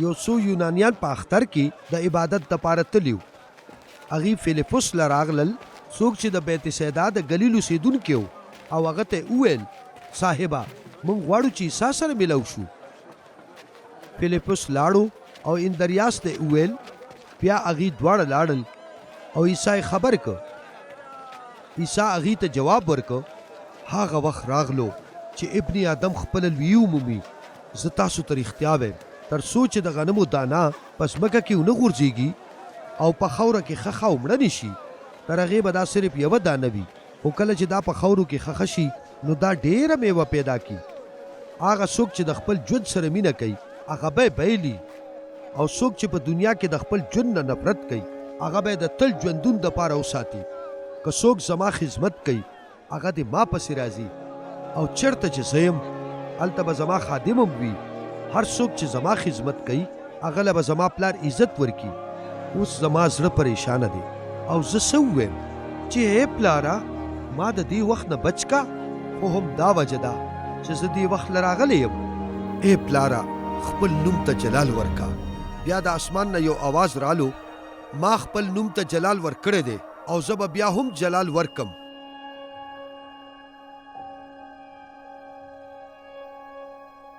یو څو یونانیان په اختر کې د عبادت دپاره تلي وو. هغې فیلیپوس له راغلل، څوک چې د بیت سیدا د ګلیل اوسېدونکی و، او هغه ته وویل صاحبه موږ غواړو چې عیسی سره ملو شو. فیلیپوس لاړو او اندریاس ته وویل، بیا هغې دواړه لاړل او عیسی یې خبر کړ. عیسی هغې ته جواب ورکړ، هغه وخت راغلو چې ابن آدم خپله لویي ومومي. زه تاسو ته رښتیا وایم، تر څو چې د غنمو دانه په ځمکه کې ونه غورځېږي او په خاوره کې ښخه او مړه نه شي، تر هغې به دا صرف یوه دانه وي، خو کله چې دا په خاورو کې ښخه شي نو دا ډېره میوه پیدا کړي. هغه څوک چې د خپل ژوند سره مینه کوي هغه به یې بایلي، او څوک چې په دنیا کې د خپل ژوند نه نفرت کوي هغه به یې د تل ژوندون دپاره وساتي. که څوک زما خدمت کوي هغه دې ما پسې راځي، او چېرته چې زه یم هلته به زما خادم هم وي. هر څوک چې زما خدمت کوي هغه له به زما پلار عزت ورکړي. اوس زما زړه پریشانه دی او زه څه ووایم چې ای پلاره ما د دې وخت نه بچ کا، خو هم دا وجه ده چې زه دې وخت له راغلی یم. ای پلاره خپل نوم ته جلال ورکا. بیا د اسمان نه یو आवाज رالو، ما خپل نوم ته جلال ورکړی دی او زه به بیا هم جلال ورکم.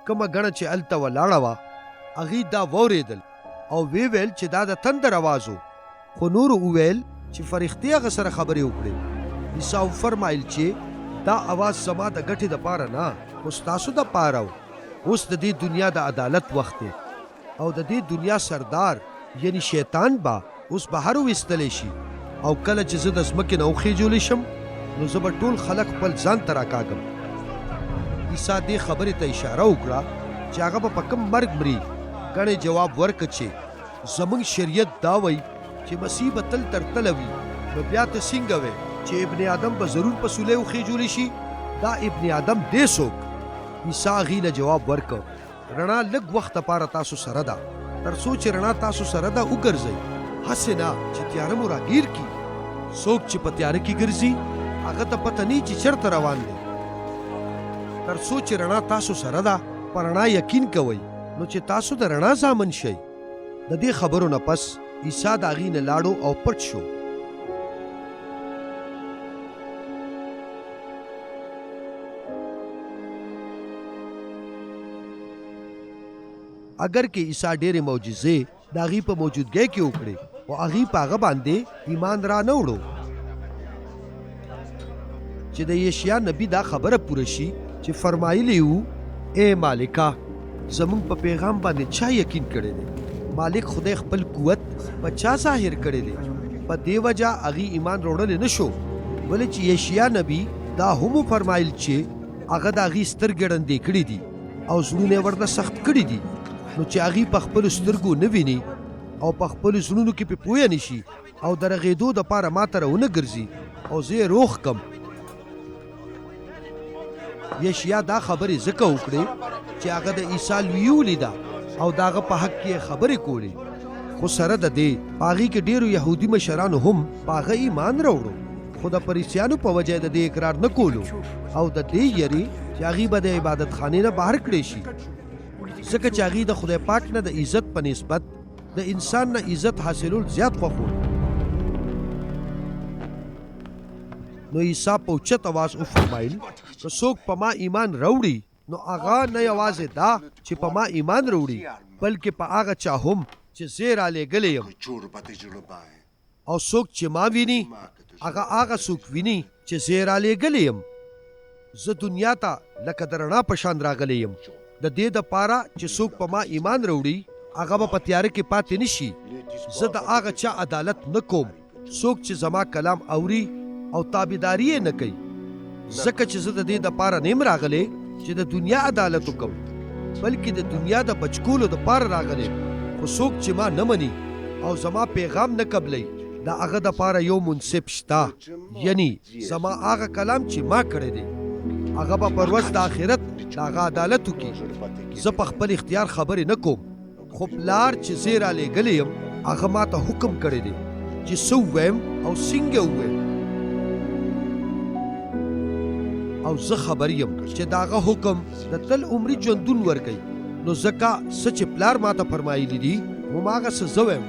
کومه ګڼه چې هلته ولاړه وه هغې دا واورېدل او ویې ویل چې دا د تندر اواز و، خو نورو وویل چې فرښتې هغه سره خبرې وکړې. عیسی وفرمایل چې دا اواز زما د ګټې دپاره نه، خو ستاسو دپاره و. اوس د دې دنیا د عدالت وخت دی او د دې دنیا سردار یعنی شیطان به اوس بهر ویستلی شي، او کله چې زه د ځمکې نه وخېجولی شم نو زه به ټول خلک خپل ځان ته راکاږم. عیسی دې خبرې ته اشاره وکړه چې هغه به په کوم مرګ مري. ګڼې جواب ورکړه چې زموږ شریعت دا وایي چې مسیح به تل تر تله وي. نو بیا ته څنګه وې چې ابن آدم به ضرور په سولی وخېجولی شي؟ دا ابن آدم دی څوک؟ عیسی هغې له جواب ورکړ، رڼا لږ وخت دپاره تاسو سره ده، تر څو چې رڼا تاسو سره ده وګرځئ، هسې نه چې تیاره مو راګیر کړي. څوک چې په تیاره کې ګرځي هغه ته پته نه چې چېرته روان دی. تر څو چې رڼا تاسو سره ده په رڼا یقین کوئ نو چې تاسو د رڼا زامن شئ. د دې خبرو نه پس عیسی د هغې نه لاړو او پټ شو. اگر کې عیسی ډېرې معجزې د هغې په موجودګۍ کې وکړې، خو هغې په هغه باندې ایمان را نه وړو چې د یشیا نبي دا خبره پوره شي چې فرمایلی وو، ای مالکه زمونږ په پیغام باندې چا یقین کړی دی؟ مالک خدای خپل قوت په چا ظاهر کړی دی؟ په دې وجه هغې ایمان راوړلی نه شو. ولې چې یشیا نبي دا هم وفرمایل چې هغه د هغې سترګې ړندې کړي دي او زړونه یې ورته سخت کړي دي، نو چې هغې په خپلو سترګو نه ویني او په خپلو زړونو کې پې پویه نه شي او د رغېدو دپاره ما ته راونه ګرځي او زه یې روغ کم. یشیا دا خبرې ځکه وکړې چې هغه د عیسی لویي ولیده او د هغه په حق کې خبرې کولې، خو سره د دې په هغې کې ډېرو یهودي مشرانو هم په هغه ایمان راوړو، خو د فریسیانو په وجه د دې اقرار نه کولو او د دې یرې چې هغې به د عبادت خانې نه بهر کړی شي، ځکه چې هغې د خدای پاک نه د عزت په نسبت د انسان نه عزت حاصلول زیات خوښول. نو عیسی په اوچت اواز وفرمایل، که څوک په ما ایمان راوړي نو هغه نه یوازې دا چې په ما ایمان راوړي بلکې په هغه چا هم چې زه یې رالیږلی یم. او څوک چې ما ویني هغه څوک ویني چې زه یې رالیږلی یم. زه دنیا ته لکه د رڼا په شان راغلی یم، د دې دپاره چې څوک په ما ایمان راوړي هغه به په تیاره کې پاتې نه شي. زه د هغه چا عدالت نه کوم څوک چې زما کلام اوري او تابعداري یې نه کوي، ځکه چې زه د دې دپاره نه یم راغلی چې د دنیا عدالت وکړم بلکې د دنیا د بچکولو دپاره راغلی. خو څوک چې ما نه مني او زما پیغام نه قبلوي د هغه دپاره یو منصف شته، یعنی زما هغه کلام چې ما کړی دی هغه به پر ورځ د آخرت د هغه عدالت وکړي. زه په خپل اختیار خبرې نه کوم، خو پلار چې زه یې رالیږلی یم هغه ما ته حکم کړی دی چې څه ووایم او څنګه ووایم، او زه خبر یم چې د هغه حکم د تل عمري ژوندون ورکوي. نو ځکه څه چې پلار ماته فرمایلی دي هماغه څه زه ویم